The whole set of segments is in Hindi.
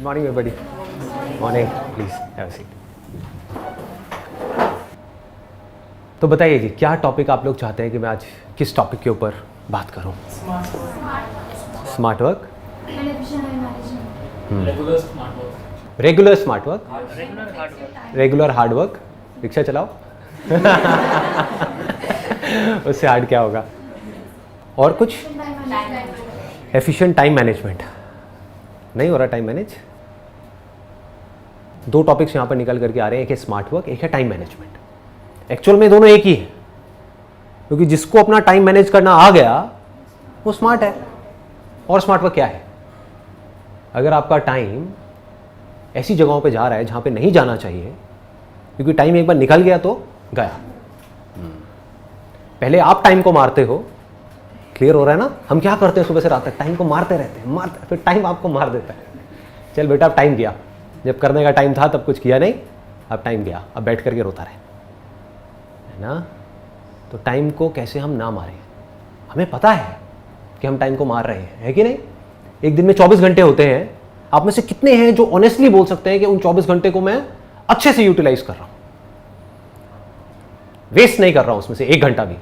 Morning everybody. Morning, please have a seat. तो बताइए जी, क्या टॉपिक आप लोग चाहते हैं कि मैं आज किस टॉपिक के ऊपर बात करूं? Smart work, regular smart work, regular hard work. Rickshaw चलाओ उससे हार्ड क्या होगा? और कुछ? Efficient time management. नहीं हो रहा टाइम मैनेज? दो टॉपिक्स यहाँ पर निकल करके आ रहे हैं, एक है स्मार्ट वर्क, एक है टाइम मैनेजमेंट। एक्चुअल में दोनों एक ही है, क्योंकि जिसको अपना टाइम मैनेज करना आ गया वो स्मार्ट है। और स्मार्ट वर्क क्या है? अगर आपका टाइम ऐसी जगहों पे जा रहा है जहाँ पे नहीं जाना चाहिए, क्योंकि टाइम एक बार निकल गया तो गया। पहले आप टाइम को मारते हो, क्लियर हो रहा है ना? हम क्या करते हैं सुबह से रात तक? टाइम को मारते रहते हैं, फिर टाइम आपको मार देता है। चल बेटा, अब टाइम गया, जब करने का टाइम था तब कुछ किया नहीं, अब टाइम गया, अब बैठ करके रोता रहे, है ना? तो टाइम को कैसे हम ना मारें? हमें पता है कि हम टाइम को मार रहे हैं, है कि नहीं? एक दिन में 24 घंटे होते हैं। आप में से कितने हैं जो ऑनेस्टली बोल सकते हैं कि उन 24 घंटे को मैं अच्छे से यूटिलाइज कर रहा हूं, वेस्ट नहीं कर रहा हूं उसमें से 1 घंटा भी?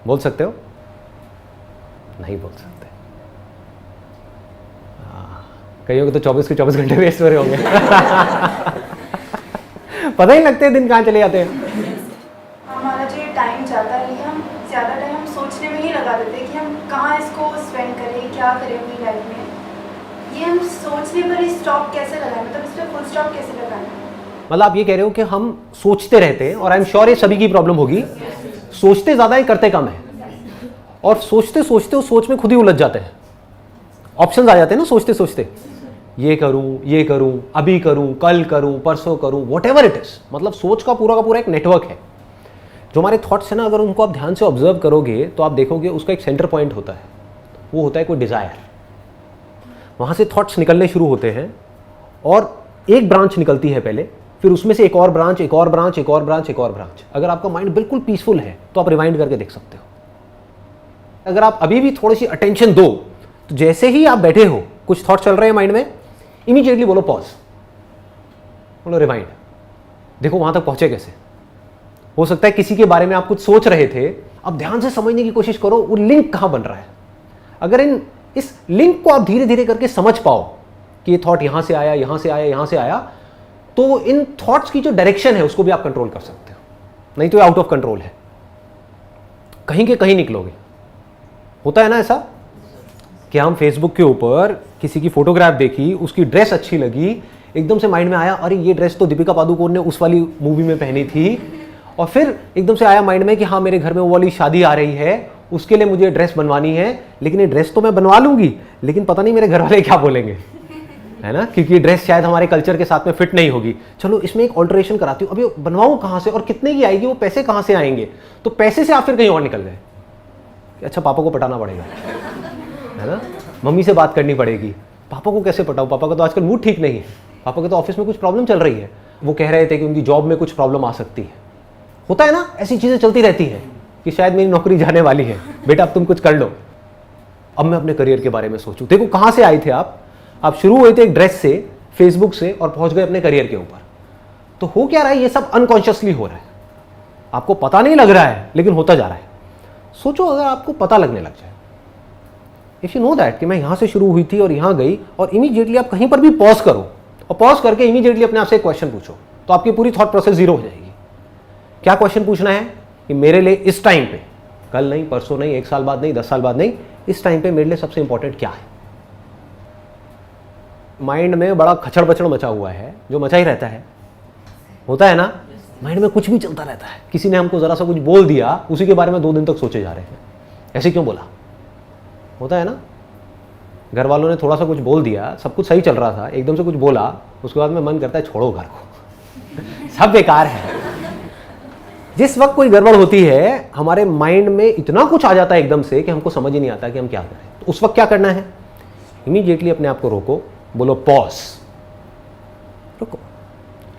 बोल सकते हो? नहीं बोल सकते। कईयों को तो 24 के 24 घंटे वेस्ट हो रहे होंगे पता ही लगते हैं दिन कहाँ चले जाते हैं। हमारा जो ये टाइम जाता है, हम ज़्यादा टाइम हम सोचने में ही लगा देते हैं कि हम कहाँ इसको स्पेंड करें, क्या करें अपनी लाइफ में। ये हम सोचने पर ही स्टॉप कैसे लगाएं, मतलब इस पर फुल स्टॉप कैसे लगाएं? मतलब आप ये कह रहे हो कि हम सोचते रहते हैं, और आई एम श्योर ये सभी की प्रॉब्लम होगी। सोचते ज़्यादा है, करते कम है, और सोचते सोचते उस सोच में खुद ही उलझ जाते हैं। ऑप्शंस आ जाते हैं ना सोचते सोचते, ये करूं, अभी करूं, कल करूं, परसों करूं, व्हाटएवर इट इज। मतलब सोच का पूरा एक नेटवर्क है। जो हमारे थॉट्स है ना, अगर उनको आप ध्यान से ऑब्जर्व करोगे तो आप देखोगे उसका एक सेंटर पॉइंट होता है, वो होता है कोई डिजायर। वहां से थॉट्स निकलने शुरू होते हैं और एक ब्रांच निकलती है पहले, फिर उसमें से एक और ब्रांच, एक और ब्रांच, एक और ब्रांच, एक और ब्रांच। अगर आपका माइंड बिल्कुल पीसफुल है तो आप रिवाइंड करके देख सकते हो। अगर आप अभी भी थोड़ी सी अटेंशन दो, तो जैसे ही आप बैठे हो, कुछ थॉट चल रहे हैं माइंड में, इमीडिएटली बोलो पॉज, बोलो रिवाइंड, देखो वहां तक पहुंचे कैसे। हो सकता है किसी के बारे में आप कुछ सोच रहे थे, अब ध्यान से समझने की कोशिश करो वो लिंक कहां बन रहा है। अगर इस लिंक को आप धीरे धीरे करके समझ पाओ कि ये थॉट यहां से आया, यहां से आया, यहां से आया, तो इन थॉट्स की जो डायरेक्शन है उसको भी आप कंट्रोल कर सकते हो। नहीं तो आउट ऑफ कंट्रोल है, कहीं के कहीं निकलोगे। होता है ना ऐसा कि हम फेसबुक के ऊपर किसी की फोटोग्राफ देखी, उसकी ड्रेस अच्छी लगी, एकदम से माइंड में आया अरे ये ड्रेस तो दीपिका पादुकोण ने उस वाली मूवी में पहनी थी, और फिर एकदम से आया माइंड में कि हाँ मेरे घर में वो वाली शादी आ रही है, उसके लिए मुझे ड्रेस बनवानी है, लेकिन ये ड्रेस तो मैं बनवा लूंगी, लेकिन पता नहीं मेरे घर वाले क्या बोलेंगे, है ना? क्योंकि ये ड्रेस शायद हमारे कल्चर के साथ में फिट नहीं होगी। चलो इसमें एक ऑल्टरेशन कराती हूँ, अभी बनवाऊँ कहाँ से और कितने की आएगी, वो पैसे कहाँ से आएंगे? तो पैसे से आप फिर कहीं और निकल गए। अच्छा पापा को पटाना पड़ेगा, है ना? मम्मी से बात करनी पड़ेगी, पापा को कैसे पटाऊं, पापा का तो आजकल मूड ठीक नहीं है, पापा के तो ऑफिस में कुछ प्रॉब्लम चल रही है, वो कह रहे थे कि उनकी जॉब में कुछ प्रॉब्लम आ सकती है। होता है ना, ऐसी चीजें चलती रहती हैं कि शायद मेरी नौकरी जाने वाली है, बेटा अब तुम कुछ कर लो। अब मैं अपने करियर के बारे में सोचूं। देखो कहां से आए थे आप शुरू हुए थे एक ड्रेस से, फेसबुक से, और पहुंच गए अपने करियर के ऊपर। तो हो क्या रहा है? ये सब अनकॉन्शियसली हो रहा है, आपको पता नहीं लग रहा है लेकिन होता जा रहा है। सोचो अगर आपको पता लगने लग जाए, इफ यू नो दैट कि मैं यहां से शुरू हुई थी और यहां गई, और इमीडिएटली आप कहीं पर भी पॉज करो और पॉज करके इमीडिएटली अपने आप से एक क्वेश्चन पूछो, तो आपकी पूरी थॉट प्रोसेस जीरो हो जाएगी। क्या क्वेश्चन पूछना है कि मेरे लिए इस टाइम पे, कल नहीं, परसों नहीं, 1 साल बाद नहीं, 10 साल बाद नहीं, इस टाइम पे मेरे लिए सबसे इंपॉर्टेंट क्या है? माइंड में बड़ा खचड़ बचड़ मचा हुआ है, जो मचा ही रहता है, होता है ना? माइंड में कुछ भी चलता रहता है। किसी ने हमको जरा सा कुछ बोल दिया, उसी के बारे में 2 दिन तक सोचे जा रहे हैं, ऐसे क्यों बोला? होता है ना? घर वालों ने थोड़ा सा कुछ बोल दिया, सब कुछ सही चल रहा था, एकदम से कुछ बोला, उसके बाद में मन करता है छोड़ो घर को सब बेकार है। जिस वक्त कोई गड़बड़ होती है, हमारे माइंड में इतना कुछ आ जाता है एकदम से कि हमको समझ ही नहीं आता कि हम क्या करें। तो उस वक्त क्या करना है? इमीडिएटली अपने आप को रोको, बोलो पॉज, रुको,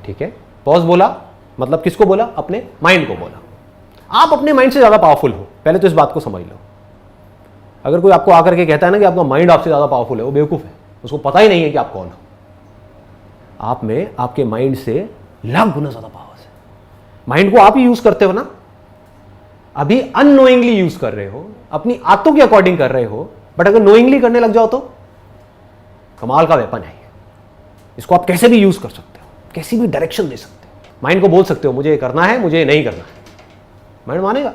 ठीक है? पॉज बोला मतलब किसको बोला? अपने माइंड को बोला। आप अपने माइंड से ज्यादा पावरफुल हो, पहले तो इस बात को समझ लो। अगर कोई आपको आकर के कहता है ना कि आपका माइंड आपसे ज्यादा पावरफुल है, वो बेवकूफ है। उसको पता ही नहीं है कि आप कौन हो। आप में आपके माइंड से लाख गुना ज्यादा पावर्स है। माइंड को आप ही यूज करते हो ना, अभी अननोइंगली यूज कर रहे हो, अपनी आदतों के अकॉर्डिंग कर रहे हो, बट अगर नोइंगली करने लग जाओ तो कमाल का वेपन है। इसको आप कैसे भी यूज कर सकते हो, कैसी भी डायरेक्शन दे सकते हो। माइंड को बोल सकते हो मुझे ये करना है, मुझे ये नहीं करना है, माइंड मानेगा।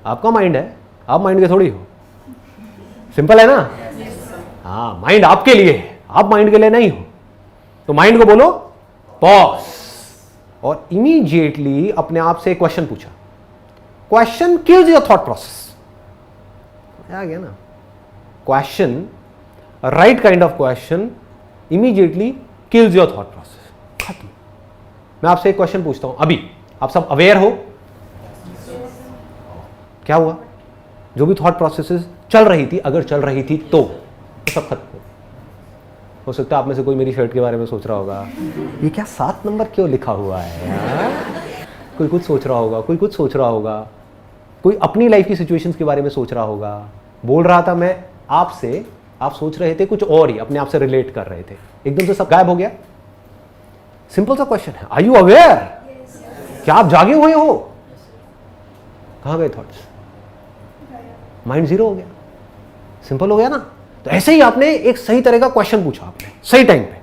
आपका माइंड है, आप माइंड के थोड़ी हो। सिंपल है ना? हाँ, माइंड आपके लिए है, आप माइंड के लिए नहीं हो। तो माइंड को बोलो पॉज, और इमीडिएटली अपने आप से एक क्वेश्चन पूछा। Question kills your thought process. आ गया ना? Question, right kind of question immediately kills your thought process. खत्म। मैं आपसे एक क्वेश्चन पूछता हूं, अभी आप सब अवेयर हो? क्या हुआ? जो भी थॉट प्रोसेसेस चल रही थी, अगर चल रही थी तो सब खत्म। हो सकता है आप में से कोई मेरी शर्ट के बारे में सोच रहा होगा, ये क्या 7 नंबर क्यों लिखा हुआ है यार? कोई कुछ सोच रहा होगा, कोई कुछ सोच रहा होगा, कोई अपनी लाइफ की सिचुएशंस के बारे में सोच रहा होगा। बोल रहा था मैं आपसे, आप सोच रहे थे कुछ और ही, अपने आप से रिलेट कर रहे थे, एकदम से सब गायब हो गया। सिंपल सा क्वेश्चन है, आर यू अवेयर? क्या आप जागे हुए हो? कहां गए थॉट्स? माइंड जीरो हो गया। सिंपल हो गया ना? तो ऐसे ही आपने एक सही तरह का क्वेश्चन पूछा, आपने सही टाइम पे।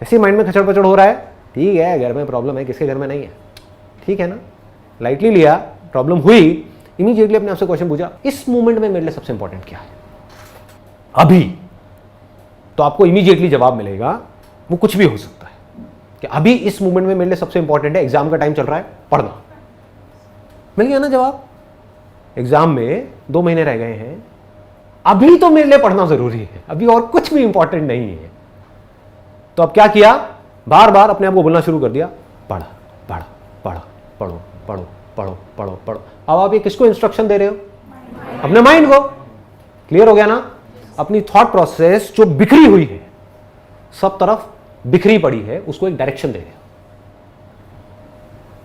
ऐसे माइंड में खचड़ पचड़ हो रहा है, ठीक है, घर में प्रॉब्लम है, किसके घर में नहीं है, ठीक है ना, लाइटली लिया, प्रॉब्लम हुई, इमीडिएटली अपने आपसे क्वेश्चन पूछा, इस मोमेंट में मेरे लिए सबसे इंपॉर्टेंट क्या है अभी? तो आपको इमीडिएटली जवाब मिलेगा, वो कुछ भी हो सकता है कि अभी इस मोमेंट में मेरे लिए सबसे इंपॉर्टेंट है, एग्जाम का टाइम चल रहा है, पढ़ना। मिल गया ना जवाब? एग्जाम में 2 महीने रह गए हैं, अभी तो मेरे लिए पढ़ना जरूरी है, अभी और कुछ भी इंपॉर्टेंट नहीं है। तो अब क्या किया? बार बार अपने आप को बोलना शुरू कर दिया, पढ़ा पढ़ा पढ़ा, पढ़ो पढ़ो पढ़ो पढ़ो पढ़ो। अब आप ये किसको इंस्ट्रक्शन दे रहे हो? अपने माइंड को। क्लियर हो गया ना? अपनी थॉट प्रोसेस जो बिखरी हुई है, सब तरफ बिखरी पड़ी है, उसको एक डायरेक्शन दे रहे हो।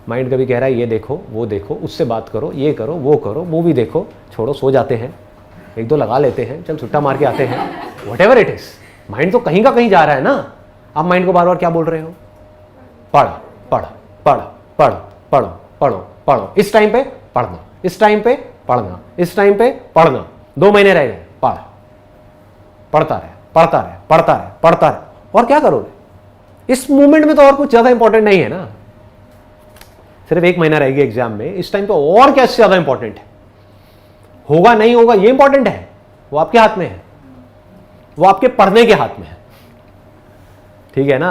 माइंड कभी कह रहा है ये देखो, वो देखो, उससे बात करो, ये करो, वो करो, मूवी देखो, छोड़ो, सो जाते हैं, 1-2 लगा लेते हैं, चल सुट्टा मार के आते हैं, व्हाटएवर इट इज। माइंड तो कहीं का कहीं जा रहा है ना। आप माइंड को बार बार क्या बोल रहे हो? पढ़ पढ़ पढ़ पढ़ पढ़ो पढ़ो पढ़ो, इस टाइम पे पढ़ना, इस टाइम पे पढ़ना, इस टाइम पे पढ़ना, 2 महीने रह गए, पढ़, पढ़ता रहे पढ़ता रहे पढ़ता रहे पढ़ता रहे। और क्या करोगे? इस मोमेंट में तो और कुछ ज्यादा इंपॉर्टेंट नहीं है ना, सिर्फ 1 महीना रहेगी एग्जाम में, इस टाइम पे और क्या इससे ज्यादा इंपॉर्टेंट है? होगा नहीं होगा ये इंपॉर्टेंट है, वो आपके हाथ में है, वो आपके पढ़ने के हाथ में है, ठीक है ना?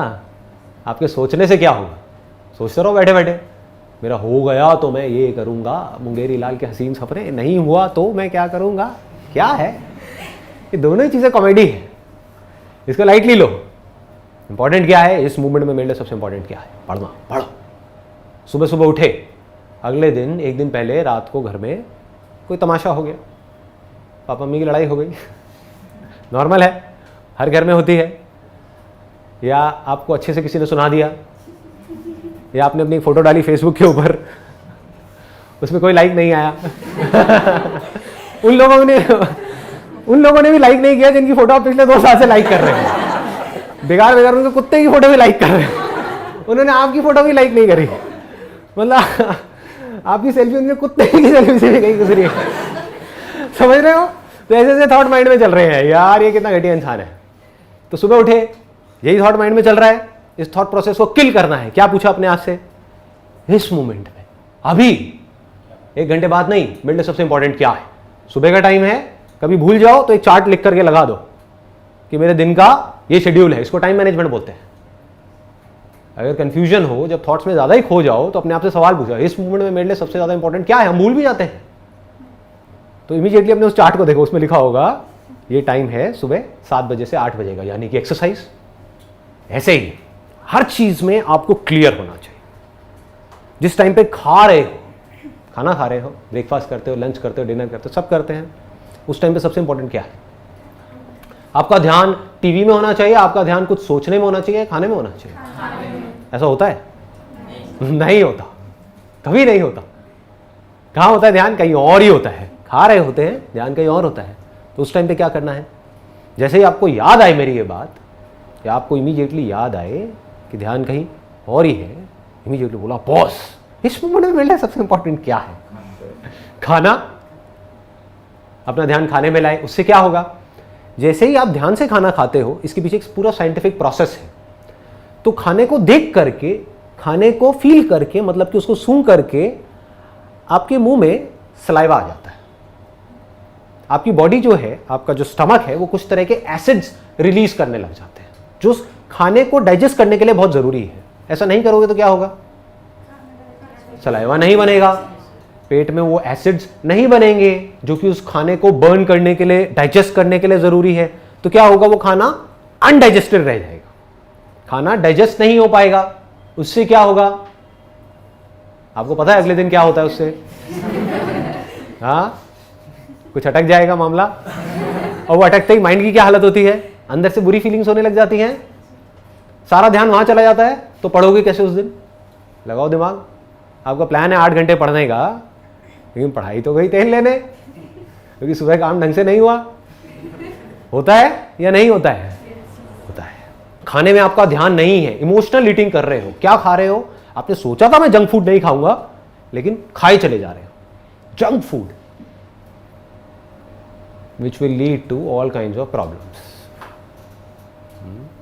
आपके सोचने से क्या होगा? सोचते रहो बैठे बैठे, मेरा हो गया तो मैं ये करूंगा, मुंगेरी लाल के हसीन सपने, नहीं हुआ तो मैं क्या करूंगा। क्या है ये? दोनों ही चीजें कॉमेडी है, इसको लाइटली लो। इंपॉर्टेंट क्या है इस मूवमेंट में? मेरे लिए सबसे इंपॉर्टेंट क्या है? पढ़ना। पढ़ो। सुबह सुबह उठे, अगले दिन 1 दिन पहले रात को घर में कोई तमाशा हो गया, पापा मम्मी की लड़ाई हो गई, नॉर्मल है, हर घर में होती है। या आपको अच्छे से किसी ने सुना दिया, या आपने अपनी फोटो डाली फेसबुक के ऊपर, उसमें कोई लाइक नहीं आया उन लोगों ने भी लाइक नहीं किया जिनकी फोटो आप पिछले 2 साल से लाइक कर रहे हैं। बेकार उनके कुत्ते की फोटो भी लाइक कर रहे हैं, उन्होंने आपकी फोटो भी लाइक नहीं करी, मतलब आपकी सेल्फी उनके कुत्ते की सेल्फी से भी कहीं गुजरी है। समझ रहे हो? तो ऐसे ऐसे थॉट माइंड में चल रहे हैं, यार ये कितना घटिया इंसान है। तो सुबह उठे, यही थॉट माइंड में चल रहा है, इस थॉट प्रोसेस को किल करना है। क्या पूछा अपने आप से? इस मोमेंट में, अभी 1 घंटे बाद नहीं, मेरे लिए सबसे इंपॉर्टेंट क्या है? सुबह का टाइम है, कभी भूल जाओ तो एक चार्ट लिख करके लगा दो कि मेरे दिन का ये शेड्यूल है, इसको टाइम मैनेजमेंट बोलते हैं। अगर कंफ्यूजन हो, जब थॉट्स में ज्यादा ही खो जाओ, तो अपने आप से सवाल पूछो, इस मोमेंट में मेरे लिए सबसे ज्यादा इंपॉर्टेंट क्या है? हम भूल भी जाते हैं, तो इमीडिएटली अपने उस चार्ट को देखो, उसमें लिखा होगा ये टाइम है सुबह 7 बजे से 8 बजे का, यानी कि एक्सरसाइज। ऐसे ही हर चीज में आपको क्लियर होना चाहिए। जिस टाइम पे खा रहे हो, खाना खा रहे हो, ब्रेकफास्ट करते हो, लंच करते हो, डिनर करते हो, सब करते हैं, उस टाइम पे सबसे इंपॉर्टेंट क्या है? आपका ध्यान टीवी में होना चाहिए, आपका ध्यान कुछ सोचने में होना चाहिए, खाने में होना चाहिए? ऐसा होता है? नहीं होता, कभी नहीं होता। कहाँ होता है ध्यान? कहीं और ही होता है। खा रहे होते हैं, ध्यान कहीं और होता है। तो उस टाइम पे क्या करना है? जैसे ही आपको याद आए मेरी ये बात, या आपको इमीडिएटली याद आए कि ध्यान कहीं और ही है, इमीडिएटली बोला पॉज। इस मोमेंट में मिलना सबसे इंपॉर्टेंट क्या है? खाना। अपना ध्यान खाने में लाए। उससे क्या होगा, जैसे ही आप ध्यान से खाना खाते हो, इसके पीछे एक पूरा साइंटिफिक प्रोसेस है। तो खाने को देख करके, खाने को फील करके, मतलब कि उसको सूंघ करके आपके मुंह में सलाइवा आ जाता है। आपकी बॉडी जो है, आपका जो स्टमक है, वो कुछ तरह के एसिड्स रिलीज करने लग जाते हैं जो खाने को डाइजेस्ट करने के लिए बहुत जरूरी है। ऐसा नहीं करोगे तो क्या होगा? सलाइवा नहीं बनेगा, पेट में वो एसिड्स नहीं बनेंगे जो कि उस खाने को बर्न करने के लिए, डाइजेस्ट करने के लिए जरूरी है। तो क्या होगा, वो खाना अनडाइजेस्टेड रह जाएगा, खाना डाइजेस्ट नहीं हो पाएगा। उससे क्या होगा, आपको पता है अगले दिन क्या होता है उससे? हाँ, कुछ अटक जाएगा मामला, और वो अटकते ही माइंड की क्या हालत होती है? अंदर से बुरी फीलिंग्स होने लग जाती हैं, सारा ध्यान वहां चला जाता है। तो पढ़ोगे कैसे उस दिन? लगाओ दिमाग। आपका प्लान है 8 घंटे पढ़ने का, लेकिन पढ़ाई तो गई तेल लेने, क्योंकि सुबह काम ढंग से नहीं हुआ। होता है या नहीं होता है? होता है। खाने में आपका ध्यान नहीं है, इमोशनल ईटिंग कर रहे हो। क्या खा रहे हो? आपने सोचा था मैं जंक फूड नहीं खाऊंगा, लेकिन खाए चले जा रहे हो junk food, which will lead to all kinds of problems.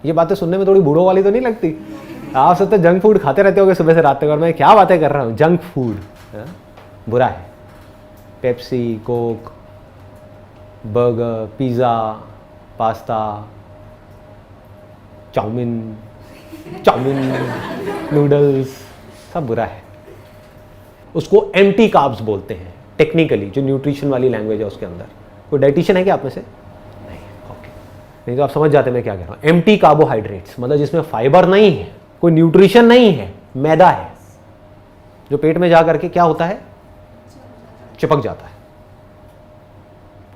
ये बातें सुनने में थोड़ी बूढ़ों वाली तो नहीं लगती? आप सब तो जंक फूड खाते रहते होगे सुबह से रात तक, और मैं क्या बातें कर रहा हूँ? जंक फूड बुरा है। Pepsi, Coke, burger, pizza, pasta, chow mein, noodles, सब बुरा है। उसको एम्प्टी कार्ब्स बोलते हैं टेक्निकली, जो न्यूट्रिशन वाली लैंग्वेज है उसके अंदर। कोई डाइटिशियन है क्या आप में से? नहीं, ओके। नहीं तो आप समझ जाते मैं क्या कह रहा हूँ। एम्प्टी कार्बोहाइड्रेट्स मतलब जिसमें फाइबर नहीं है, कोई न्यूट्रिशन नहीं है, मैदा है, जो पेट में जा करके क्या होता है? चिपक जाता है,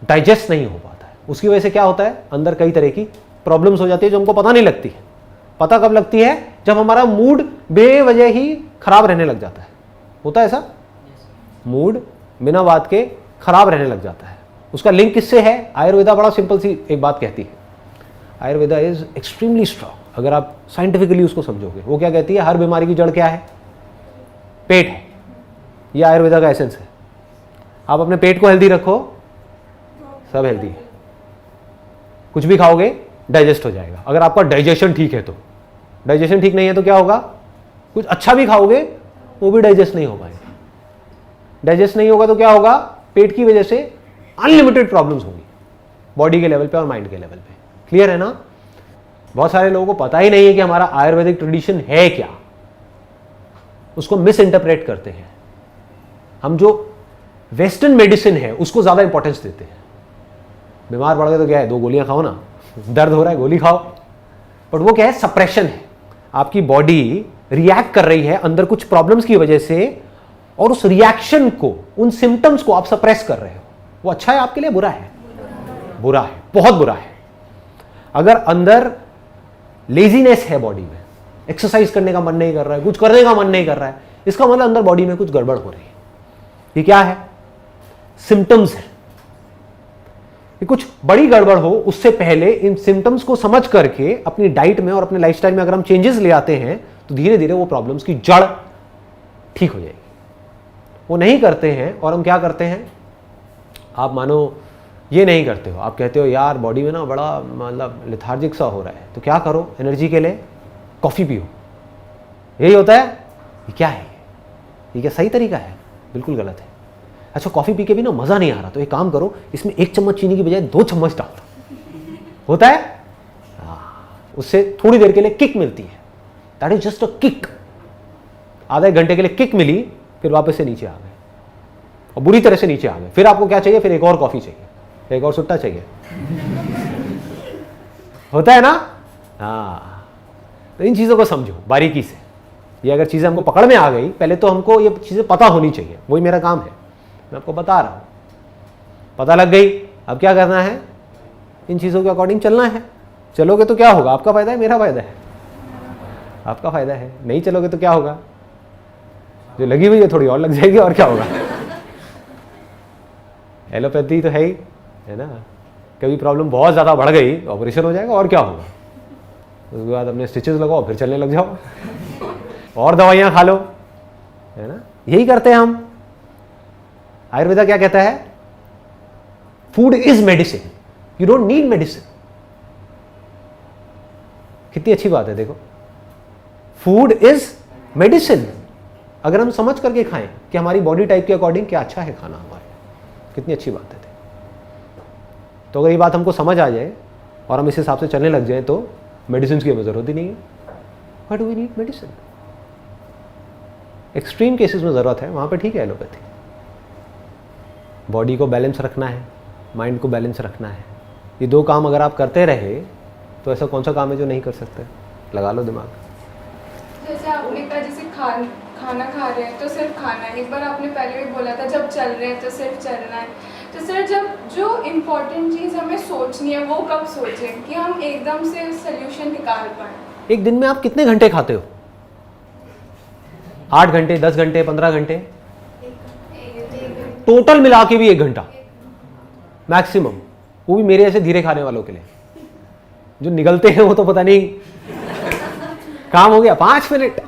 डाइजेस्ट नहीं हो पाता है। उसकी वजह से क्या होता है? अंदर कई तरह की प्रॉब्लम्स हो जाती है जो हमको पता नहीं लगती है। पता कब लगती है? जब हमारा मूड बेवजह ही खराब रहने लग जाता है। होता है ऐसा? मूड बिना बात के खराब रहने लग जाता है। उसका लिंक किससे है? आयुर्वेदा बड़ा सिंपल सी एक बात कहती है। Ayurveda is extremely strong. अगर आप साइंटिफिकली उसको समझोगे, वो क्या कहती है? हर बीमारी की जड़ क्या है? पेट है। ये आयुर्वेदा का एसेंस है। आप अपने पेट को हेल्दी रखो, सब हेल्दी है। कुछ भी खाओगे डाइजेस्ट हो जाएगा, अगर आपका डाइजेशन ठीक है तो। डाइजेशन ठीक नहीं है तो क्या होगा? कुछ अच्छा भी खाओगे वो भी डाइजेस्ट नहीं हो पाएगा। डाइजेस्ट नहीं होगा तो क्या होगा? पेट की वजह से अनलिमिटेड प्रॉब्लम्स होंगी, बॉडी के लेवल पे और माइंड के लेवल पे। क्लियर है ना? बहुत सारे लोगों को पता ही नहीं है कि हमारा आयुर्वेदिक ट्रेडिशन है क्या, उसको मिस इंटरप्रेट करते हैं। हम जो वेस्टर्न मेडिसिन है उसको ज्यादा इंपॉर्टेंस देते हैं। बीमार पड़ गए तो क्या है? 2 गोलियां खाओ ना, दर्द हो रहा है गोली खाओ। बट वो क्या है? सप्रेशन है। आपकी बॉडी रिएक्ट कर रही है अंदर कुछ प्रॉब्लम्स की वजह से, और उस रिएक्शन को, उन सिम्टम्स को आप सप्रेस कर रहे हो। वो अच्छा है आपके लिए? बुरा है? बुरा है, बहुत बुरा है। अगर अंदर लेजीनेस है बॉडी में, एक्सरसाइज करने का मन नहीं कर रहा है, कुछ करने का मन नहीं कर रहा है, इसका मतलब अंदर बॉडी में कुछ गड़बड़ हो रही है। ये क्या है? सिम्टम्स है। ये कुछ बड़ी गड़बड़ हो उससे पहले इन सिम्टम्स को समझ करके अपनी डाइट में और अपने लाइफस्टाइल में अगर हम चेंजेस ले आते हैं तो धीरे धीरे वो प्रॉब्लम्स की जड़ ठीक हो जाएगी। वो नहीं करते हैं, और हम क्या करते हैं? आप मानो ये नहीं करते हो, आप कहते हो यार बॉडी में ना बड़ा मतलब लेथार्जिक सा हो रहा है, तो क्या करो एनर्जी के लिए? कॉफ़ी पियो। यही होता है? ये क्या है? ये क्या सही तरीका है? बिल्कुल गलत है। अच्छा, कॉफ़ी पी के भी ना मज़ा नहीं आ रहा, तो एक काम करो, इसमें 1 चम्मच चीनी की बजाय 2 चम्मच डाल दो। होता है? उससे थोड़ी देर के लिए किक मिलती है। That is just a kick. आधा 1 घंटे के लिए किक मिली, फिर वापस से नीचे आ गए, और बुरी तरह से नीचे आ गए। फिर आपको क्या चाहिए? फिर एक और कॉफ़ी चाहिए, एक और सुट्टा चाहिए। होता है ना? हाँ, तो इन चीज़ों को समझो बारीकी से। ये अगर चीज़ें हमको पकड़ में आ गई, पहले तो हमको ये चीज़ें पता होनी चाहिए, वही मेरा काम है, मैं आपको बता रहा हूँ। पता लग गई, अब क्या करना है? इन चीज़ों के अकॉर्डिंग चलना है। चलोगे तो क्या होगा? आपका फ़ायदा है, मेरा फ़ायदा है, आपका फ़ायदा है। नहीं चलोगे तो क्या होगा? जो लगी हुई है थोड़ी और लग जाएगी, और क्या होगा? एलोपैथी तो है ही, है ना? कभी प्रॉब्लम बहुत ज़्यादा बढ़ गई, ऑपरेशन हो जाएगा और क्या होगा। उसके बाद अपने स्टिचेस लगाओ, फिर चलने लग जाओ और दवाइयाँ खा लो, है ना। यही करते हैं हम। आयुर्वेदा क्या कहता है? Food is medicine, you don't need medicine. कितनी अच्छी बात है, देखो, फूड इज मेडिसिन। अगर हम समझ करके खाएं कि हमारी बॉडी टाइप के अकॉर्डिंग क्या अच्छा है खाना हमारे, कितनी अच्छी बात है। तो अगर ये बात हमको समझ आ जाए और हम इस हिसाब से चलने लग जाए तो मेडिसिन की हमें जरूरत ही नहीं है। Why do we need medicine? Extreme cases में ज़रूरत है, वहाँ पे ठीक है एलोपैथी। बॉडी को बैलेंस रखना है, माइंड को बैलेंस रखना है, ये दो काम अगर आप करते रहे तो ऐसा कौन सा काम है जो नहीं कर सकते? लगा लो दिमाग। जैसे आपने कहा, जैसे खाना खा रहे हैं तो सिर्फ खाना है। एक बार आपने पहले भी बोला था जब चल रहे हैं तो सिर्फ चलना है। तो सर, जब जो इम्पोर्टेंट चीज़ हमें सोचनी है वो कब सोचें कि हम एकदम से सोल्यूशन निकाल पाएँ? एक दिन में आप कितने घंटे खाते हो? 8 घंटे, 10 घंटे, 15 घंटे? टोटल मिला के भी 1 घंटा मैक्सिमम, वो भी मेरे ऐसे धीरे खाने वालों के लिए। जो निगलते हैं वो तो पता नहीं, काम हो गया 5 मिनट,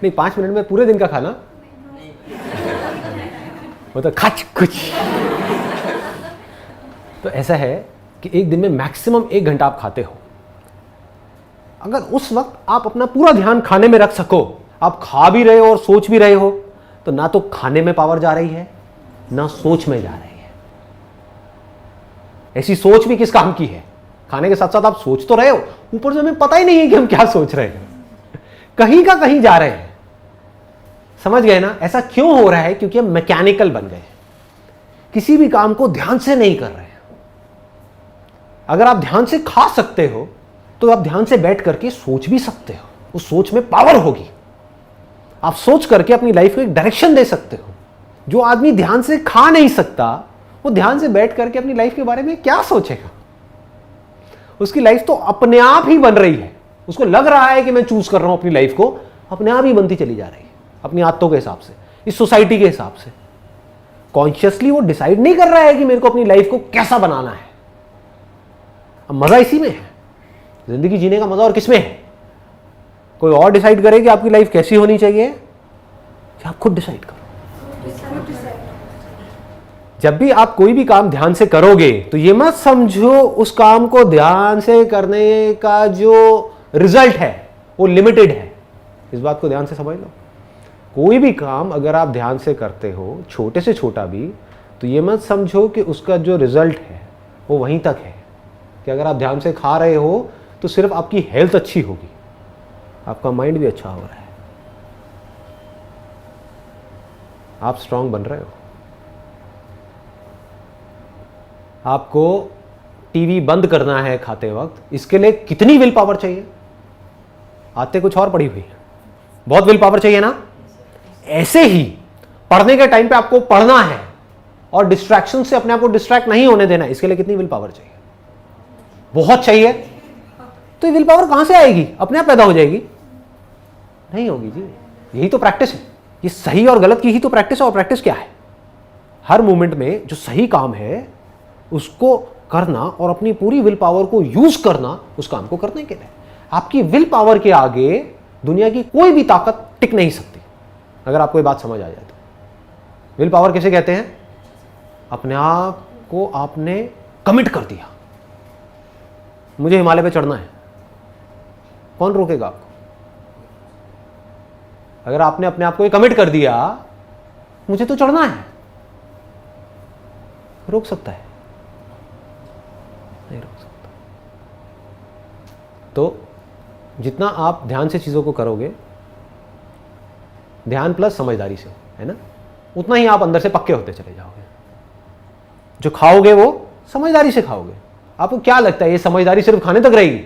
नहीं 5 मिनट में पूरे दिन का खाना, वो तो खच कुछ। तो ऐसा है कि एक दिन में मैक्सिमम 1 घंटा आप खाते हो। अगर उस वक्त आप अपना पूरा ध्यान खाने में रख सको, आप खा भी रहे हो और सोच भी रहे हो, तो ना तो खाने में पावर जा रही है ना सोच में जा रही है। ऐसी सोच भी किस काम की है? खाने के साथ साथ आप सोच तो रहे हो, ऊपर से हमें पता ही नहीं है कि हम क्या सोच रहे हैं, कहीं का कहीं जा रहे हैं। समझ गए ना? ऐसा क्यों हो रहा है? क्योंकि हम मैकेनिकल बन गए, किसी भी काम को ध्यान से नहीं कर रहे हैं। अगर आप ध्यान से खा सकते हो तो आप ध्यान से बैठ करके सोच भी सकते हो, उस सोच में पावर होगी। आप सोच करके अपनी लाइफ को एक डायरेक्शन दे सकते हो। जो आदमी ध्यान से खा नहीं सकता, वो ध्यान से बैठ करके अपनी लाइफ के बारे में क्या सोचेगा? उसकी लाइफ तो अपने आप ही बन रही है। उसको लग रहा है कि मैं चूज कर रहा हूं अपनी लाइफ को, अपने आप ही बनती चली जा रही है, अपनी आदतों के हिसाब से, इस सोसाइटी के हिसाब से। कॉन्शियसली वो डिसाइड नहीं कर रहा है कि मेरे को अपनी लाइफ को कैसा बनाना है। अब मजा इसी में है, जिंदगी जीने का मजा और किसमें है? कोई और डिसाइड करे कि आपकी लाइफ कैसी होनी चाहिए, कि आप खुद डिसाइड करो। जब भी आप कोई भी काम ध्यान से करोगे तो ये मत समझो उस काम को ध्यान से करने का जो रिजल्ट है वो लिमिटेड है। इस बात को ध्यान से समझ लो। कोई भी काम अगर आप ध्यान से करते हो, छोटे से छोटा भी, तो ये मत समझो कि उसका जो रिजल्ट है वो वहीं तक है। कि अगर आप ध्यान से खा रहे हो तो सिर्फ आपकी हेल्थ अच्छी होगी, आपका माइंड भी अच्छा हो रहा है, आप स्ट्रांग बन रहे हो। आपको टीवी बंद करना है खाते वक्त, इसके लिए कितनी विल पावर चाहिए? आते कुछ और पड़ी हुई है, बहुत विल पावर चाहिए ना। ऐसे ही पढ़ने के टाइम पे आपको पढ़ना है और डिस्ट्रैक्शन से अपने आप को डिस्ट्रैक्ट नहीं होने देना है, इसके लिए कितनी विल पावर चाहिए? बहुत चाहिए। तो ये विल पावर कहां से आएगी? अपने आप पैदा हो जाएगी? नहीं होगी जी। यही तो प्रैक्टिस है। ये सही और गलत की ही तो प्रैक्टिस है। और प्रैक्टिस क्या है? हर मोमेंट में जो सही काम है उसको करना और अपनी पूरी विल पावर को यूज करना उस काम को करने के लिए। आपकी विल पावर के आगे दुनिया की कोई भी ताकत टिक नहीं सकती। अगर आपको ये बात समझ आ जाए तो विल पावर किसे कहते हैं? अपने आप को आपने कमिट कर दिया, मुझे हिमालय पे चढ़ना है, कौन रोकेगा आपको? अगर आपने अपने आप को ये कमिट कर दिया मुझे तो चढ़ना है, रोक सकता है? नहीं रोक सकता। तो जितना आप ध्यान से चीजों को करोगे, ध्यान प्लस समझदारी से, है ना, उतना ही आप अंदर से पक्के होते चले जाओगे। जो खाओगे वो समझदारी से खाओगे। आपको क्या लगता है ये समझदारी सिर्फ खाने तक रहेगी?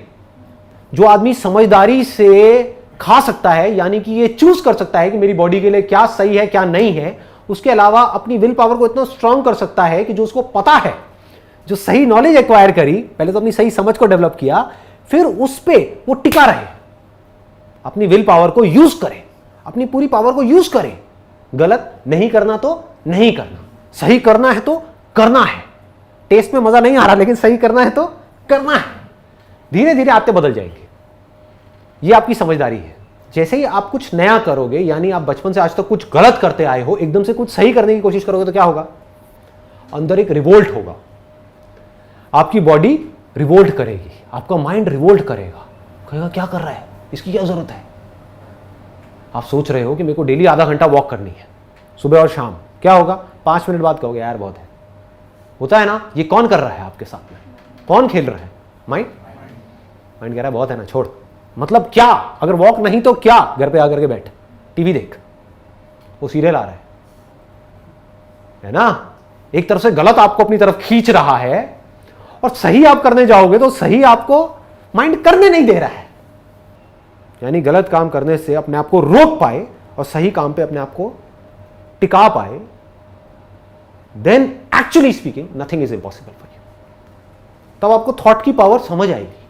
जो आदमी समझदारी से खा सकता है, यानी कि ये चूज कर सकता है कि मेरी बॉडी के लिए क्या सही है क्या नहीं है, उसके अलावा अपनी विल पावर को इतना स्ट्रांग कर सकता है कि जो उसको पता है, जो सही नॉलेज एक्वायर करी, पहले तो अपनी सही समझ को डेवलप किया, फिर उस पे वो टिका रहे, अपनी विल पावर को यूज करे, अपनी पूरी पावर को यूज करे। गलत नहीं करना तो नहीं करना, सही करना है तो करना है, टेस्ट में मजा नहीं आ रहा, लेकिन सही करना है तो करना है। धीरे धीरे आदतें बदल जाएंगी। ये आपकी समझदारी है। जैसे ही आप कुछ नया करोगे, यानी आप बचपन से आज तक कुछ गलत करते आए हो, एकदम से कुछ सही करने की कोशिश करोगे तो क्या होगा? अंदर एक रिवोल्ट होगा, आपकी बॉडी रिवोल्ट करेगी, आपका माइंड रिवोल्ट करेगा, कहेगा क्या कर रहा है, इसकी क्या जरूरत है। आप सोच रहे हो कि मेरे को डेली आधा घंटा वॉक करनी है सुबह और शाम, क्या होगा? 5 मिनट बाद कहोगे यार बहुत है। होता है ना? ये कौन कर रहा है आपके साथ में? कौन खेल रहा है? माइंड। माइंड कह रहा है बहुत है ना, छोड़। मतलब क्या? अगर वॉक नहीं तो क्या? घर पे आकर के बैठ, टीवी देख, वो सीरियल आ रहा है ना? एक तरफ से गलत आपको अपनी तरफ खींच रहा है, और सही आप करने जाओगे तो सही आपको माइंड करने नहीं दे रहा है। यानी गलत काम करने से अपने आप को रोक पाए और सही काम पे अपने आप को टिका पाए, then actually speaking nothing is impossible for you. तब आपको थॉट की पावर समझ आएगी।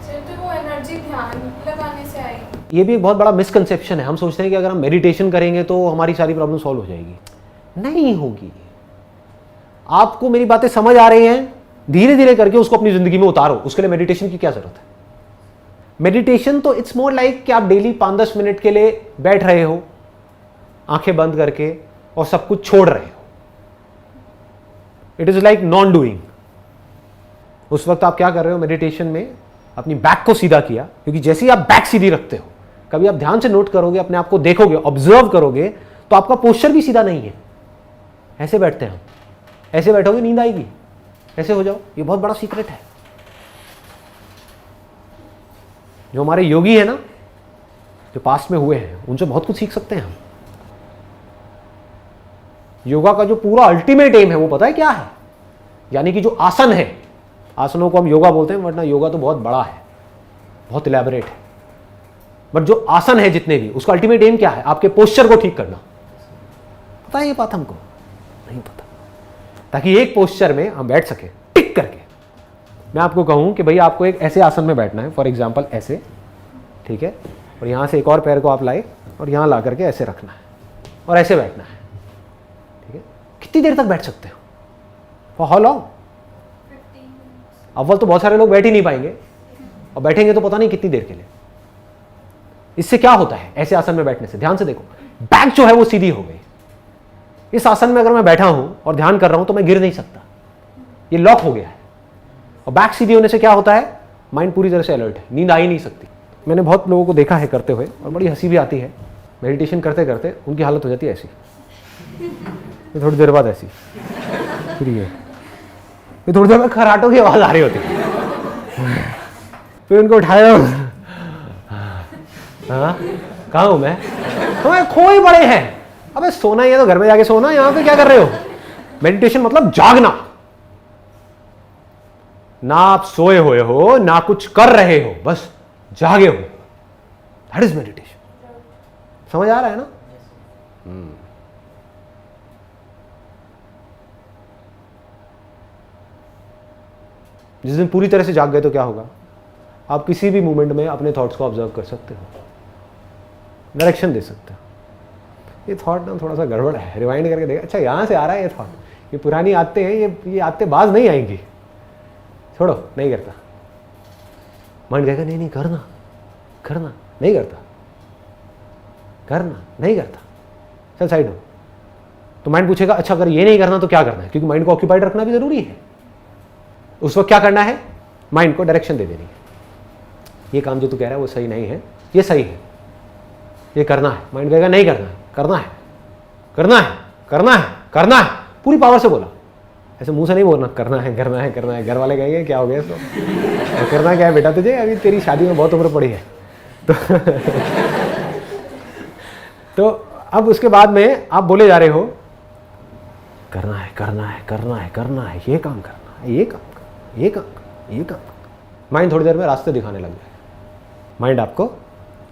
तो वो एनर्जी ध्यान लगाने से आएगी। ये भी एक बहुत बड़ा मिसकंसेप्शन है। हम सोचते हैं कि अगर हम मेडिटेशन करेंगे तो हमारी सारी प्रॉब्लम सॉल्व हो जाएगी। नहीं होगी। आपको मेरी बातें समझ आ रही हैं? धीरे धीरे करके उसको अपनी जिंदगी में उतारो। उसके लिए मेडिटेशन की क्या जरूरत है? मेडिटेशन तो इट्स मोर लाइक कि आप डेली 5-10 मिनट के लिए बैठ रहे हो आंखें बंद करके और सब कुछ छोड़ रहे हो। It is like non doing. उस वक्त आप क्या कर रहे हो मेडिटेशन में? अपनी बैक को सीधा किया, क्योंकि जैसे ही आप बैक सीधी रखते हो, कभी आप ध्यान से नोट करोगे, अपने आप को देखोगे, ऑब्जर्व करोगे, तो आपका पोस्चर भी सीधा नहीं है। ऐसे बैठते हैं हम, ऐसे बैठोगे नींद आएगी, ऐसे हो जाओ। ये बहुत बड़ा सीक्रेट है। जो हमारे योगी है ना, जो पास्ट में हुए हैं, उनसे बहुत कुछ सीख सकते हैं हम। योगा का जो पूरा अल्टीमेट एम है वो पता है क्या है? यानी कि जो आसन है, आसनों को हम योगा बोलते हैं, वरना योगा तो बहुत बड़ा है, बहुत इलेबोरेट है। बट जो आसन है जितने भी, उसका अल्टीमेट एम क्या है? आपके पोस्चर को ठीक करना। पता है ये बात हमको? नहीं पता। ताकि एक पोस्चर में हम बैठ सके टिक करके। मैं आपको कहूं कि भाई आपको एक ऐसे आसन में बैठना है, फॉर एग्जाम्पल ऐसे, ठीक है, और यहां से एक और पैर को आप लाए और यहां ला करके ऐसे रखना है और ऐसे बैठना है, ठीक है। कितनी देर तक बैठ सकते हो? For how long? अव्वल तो बहुत सारे लोग बैठ ही नहीं पाएंगे, और बैठेंगे तो पता नहीं कितनी देर के लिए। इससे क्या होता है ऐसे आसन में बैठने से? ध्यान से देखो, बैक जो है वो सीधी हो गई। इस आसन में अगर मैं बैठा हूं और ध्यान कर रहा हूं तो मैं गिर नहीं सकता, ये लॉक हो गया है। और बैक सीधी होने से क्या होता है? माइंड पूरी तरह से अलर्ट है, नींद आ ही नहीं सकती। मैंने बहुत लोगों को देखा है करते हुए, और बड़ी हंसी भी आती है। मेडिटेशन करते करते उनकी हालत हो जाती है ऐसी, थोड़ी देर बाद ऐसी, फिर ये थोड़ी देर में खराटों की आवाज आ रही होती है, फिर उनको उठाया, हाँ कहाँ हूं मैं? तुम्हें खोए बड़े हैं। अबे सोना ही है तो घर में जाके सोना, यहां पे क्या कर रहे हो? मेडिटेशन मतलब जागना। ना आप सोए हुए हो, ना कुछ कर रहे हो, बस जागे हो। That is meditation. समझ आ रहा है ना? जिस दिन पूरी तरह से जाग गए तो क्या होगा? आप किसी भी मोमेंट में अपने थॉट्स को ऑब्जर्व कर सकते हो, डायरेक्शन दे सकते हो। ये थॉट ना थोड़ा सा गड़बड़ है, रिवाइंड करके देखा, अच्छा यहाँ से आ रहा है ये थॉट, ये पुरानी आदतें हैं, ये आदतें बाज नहीं आएंगी, छोड़ो, नहीं करता। माइंड कहेगा नहीं नहीं करना, करना, नहीं करता, करना, नहीं करता, चल साइड हो। तो माइंड पूछेगा अच्छा अगर ये नहीं करना तो क्या करना है? क्योंकि माइंड को ऑक्यूपाइड रखना भी जरूरी है। उस वक्त क्या करना है? माइंड को डायरेक्शन दे देनी है। ये काम जो तू कह रहा है वो सही नहीं है, ये सही है, ये करना है। माइंड कहेगा नहीं करना है, करना है, करना है, करना है, करना है, पूरी पावर से बोला। ऐसे मुंह से नहीं बोलना करना है, करना है, करना है। घर वाले कहेंगे क्या हो गया इसको, तो करना क्या है बेटा तुझे, अभी तेरी शादी में बहुत उम्र पड़ी है। तो अब उसके बाद में आप बोले जा रहे हो करना है, करना है, करना है, करना है, ये काम करना है, ये काम करना, ये काम करना, ये काम करना। माइंड थोड़ी देर में रास्ते दिखाने लग जाएगा। माइंड आपको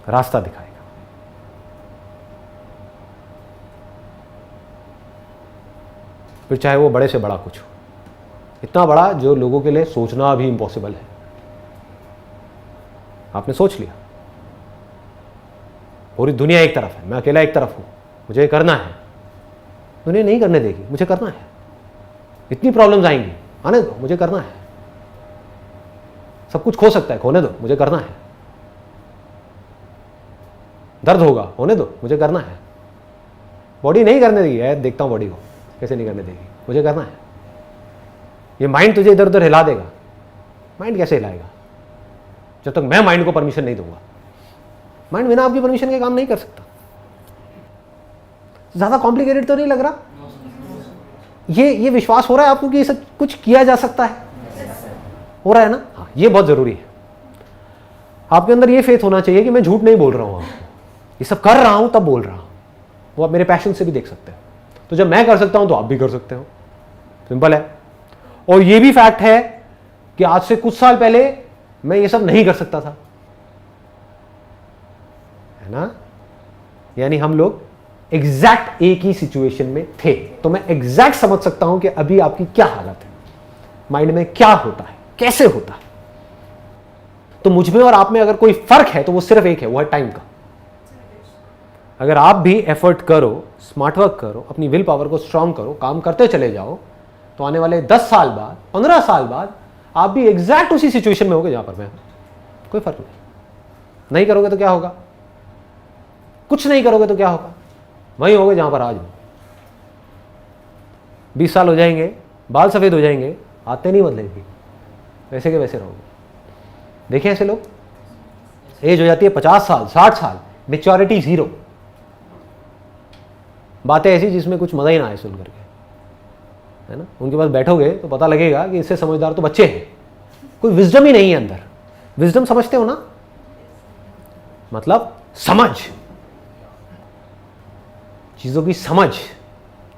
रास्ता दिखाएगा। फिर चाहे वो बड़े से बड़ा कुछ हो, इतना बड़ा जो लोगों के लिए सोचना भी इम्पॉसिबल है। आपने सोच लिया पूरी दुनिया एक तरफ है, मैं अकेला एक तरफ हूं, मुझे करना है। दुनिया नहीं करने देगी, मुझे करना है। इतनी प्रॉब्लम्स आएंगी, आने दो, मुझे करना है। सब कुछ खो सकता है, खोने दो, मुझे करना है। दर्द होगा, होने दो, मुझे करना है। बॉडी नहीं करने देगी, है देखता हूं बॉडी को कैसे नहीं करने देगी, मुझे करना है। ये माइंड तुझे इधर उधर हिला देगा, माइंड कैसे हिलाएगा जब तक मैं माइंड को परमिशन नहीं दूंगा। माइंड बिना आपकी परमिशन के काम नहीं कर सकता। ज्यादा कॉम्प्लिकेटेड तो नहीं लग रहा? ये विश्वास हो रहा है आपको कि ये सब कुछ किया जा सकता है? हो रहा है ना? हाँ, ये बहुत जरूरी है। आपके अंदर ये फेथ होना चाहिए कि मैं झूठ नहीं बोल रहा हूं आपको, ये सब कर रहा हूं तब बोल रहा हूं। वो आप मेरे पैशन से भी देख सकते हो। तो जब मैं कर सकता हूं तो आप भी कर सकते हो, सिंपल है। और ये भी फैक्ट है कि आज से कुछ साल पहले मैं ये सब नहीं कर सकता था, है ना? यानी हम लोग एग्जैक्ट एक ही सिचुएशन में थे। तो मैं एग्जैक्ट समझ सकता हूं कि अभी आपकी क्या हालत है, माइंड में क्या होता है, कैसे होता है। तो मुझ में और आप में अगर कोई फर्क है तो वो सिर्फ एक है, वो है टाइम का। अगर आप भी एफर्ट करो, स्मार्ट वर्क करो, अपनी विल पावर को स्ट्रांग करो, काम करते चले जाओ, तो आने वाले 10 साल बाद, 15 साल बाद आप भी एग्जैक्ट उसी सिचुएशन में होगे जहां पर मैं हूं। कोई फर्क नहीं करोगे तो क्या होगा? कुछ नहीं करोगे तो क्या होगा? वहीं होगे जहां पर आज हो। 20 साल हो जाएंगे, बाल सफेद हो जाएंगे, आते नहीं बदलेंगी, वैसे के वैसे रहोगे। देखिए ऐसे लोग, एज हो जाती है 50 साल, 60 साल, मैच्योरिटी 0। बातें ऐसी जिसमें कुछ मजा ही ना आए सुन करके, है ना? उनके पास बैठोगे तो पता लगेगा कि इससे समझदार तो बच्चे हैं, कोई विजडम ही नहीं है अंदर। विजडम समझते हो ना? मतलब समझ, चीजों की समझ,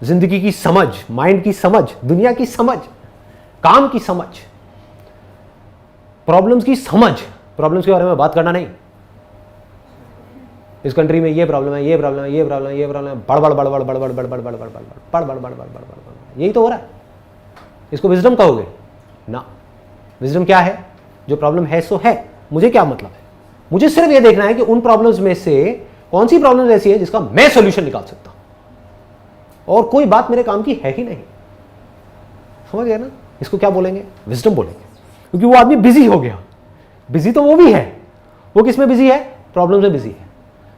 जिंदगी की समझ, माइंड की समझ, दुनिया की समझ, काम की समझ, प्रॉब्लम्स की समझ। प्रॉब्लम्स के बारे में बात करना नहीं, इस कंट्री में ये प्रॉब्लम है, ये प्रॉब्लम है, ये प्रॉब्लम है, ये प्रॉब्लम है, बड़बड़ बड़बड़ बड़बड़ बड़बड़ बड़बड़ बड़बड़ बड़बड़ बड़बड़, यही तो हो रहा है। इसको विजडम कहोगे ना? विजडम क्या है? जो प्रॉब्लम है सो है, मुझे क्या मतलब है? मुझे सिर्फ ये देखना है कि उन प्रॉब्लम्स में से कौन सी प्रॉब्लम ऐसी है जिसका मैं सॉल्यूशन निकाल सकता हूं, और कोई बात मेरे काम की है ही नहीं। समझ गया ना? इसको क्या बोलेंगे? विजडम बोलेंगे, क्योंकि वो आदमी बिजी हो गया। बिजी तो वो भी है, वो किस में बिजी है? प्रॉब्लम में बिजी है।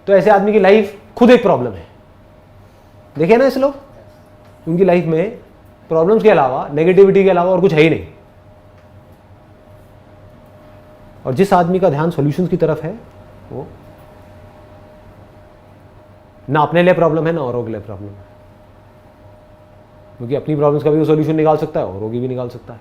तो ऐसे आदमी की लाइफ खुद एक प्रॉब्लम है। देखिए ना ऐसे लोग, उनकी लाइफ में प्रॉब्लम्स के अलावा, नेगेटिविटी के अलावा और कुछ है ही नहीं। और जिस आदमी का ध्यान सॉल्यूशंस की तरफ है, वो ना अपने लिए प्रॉब्लम है ना औरों के लिए प्रॉब्लम है, क्योंकि अपनी प्रॉब्लम्स का भी वो सॉल्यूशन निकाल सकता है, औरों की भी निकाल सकता है।